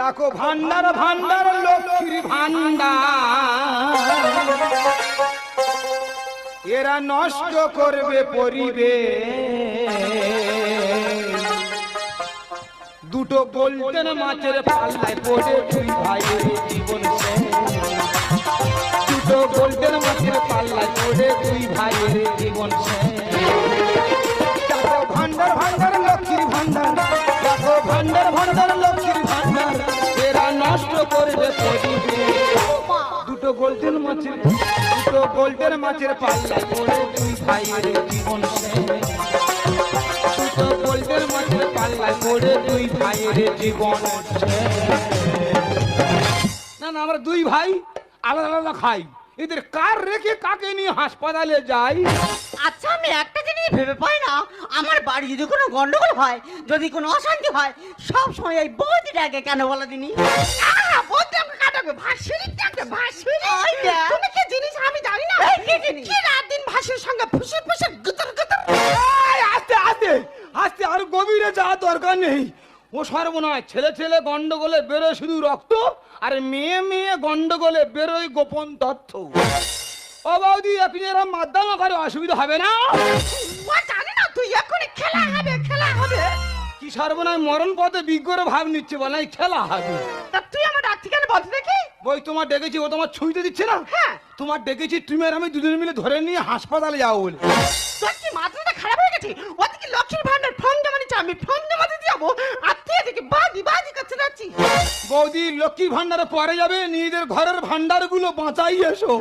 দেখো ভান্ডার ভান্ডার লক্ষ্মীর ভান্ডার, এরা নষ্ট করবে পরিবেশ। দুটো গোল্ডেন মাছের পাল্লায় পড়ে দুই ভাইয়ের জীবন শেষ। দুটো গোল্ডেন মাছের পাল্লায় পড়ে দুই ভাইয়ের জীবন শেষ। দেখো ভান্ডার ভান্ডার লক্ষ্মীর ভান্ডার, দেখো ভান্ডার ভান্ডার লক্ষ্মীর ভান্ডার, এরা নষ্ট করবে পরিবেশ। দুটো গোল্ডেন মাছের পাল্লায় পড়ে দুই ভাইয়ের জীবন শেষ। দুটো গোল্ডেন মাছের পাল্লায় পড়ে দুই ভাইয়ের জীবন শেষ। না না, আমরা দুই ভাই আলাদা আলাদা খাই, এদের কার রেখে কাকে নিয়ে হাসপাতালে যাই? আচ্ছা, আমি একটা জিনিস ভেবে পাই না, আমার বাড়ি যদি কোনো গন্ডগোল হয়, যদি কোনো অশান্তি হয়, সব সময় এই বৌদিটাকে কেন বলা দিনি? বৌদিটাকে কাটাবে ভাসুরিটাকে, ভাসুরি। তুমি কি জিনিস আমি জানি না? কি জিনিস? কি রাত দিন ভাসুরির সঙ্গে ফুসে ফুসে গুতর গুতর। আস্তে আস্তে আস্তে, আর গভীরে যাওয়ার দরকার নেই। ও সর্বনাশ, ছেলে ছেলে গন্ডগোলে বেরোয় শুধু রক্ত, আর মেয়ে মেয়ে গন্ডগোলে বেরোয় গোপন তথ্য। ও বৌদি, আপনি এরকম মাধ্যমে করে অসুবিধা হবে না? ও জানি না, তুই এখনই খেলা হবে, খেলা হবে। কি সর্বনাশ, মরণ পথে বিজ্ঞর ভাব নিচ্ছে, বলে নাই খেলা হবে। তা তুই আমার ডাকছি কেন বলতে দেখি? বই তোমার ডেকেছি, ও তোমার ছুঁইতে দিচ্ছে না। হ্যাঁ, তোমার ডেকেছি, তুমি আর আমি দুজনে মিলে ধরে নিয়ে হাসপাতালে যাও বলে। তোর কি মাথাটা খারাপ হয়ে গেছে? ওদিকে লক্ষ্মীর ভান্ডার ফর্ম জমা নিচ্ছে, আমি ফর্ম জমা দিতে যাবো, আর তুই এদিকে বাজি বাজি করতে যাচ্ছি। বৌদি, লক্ষ্মী ভান্ডারে পরে যাবে, নিজেদের ঘরের ভান্ডার গুলো বাঁচাই এসো।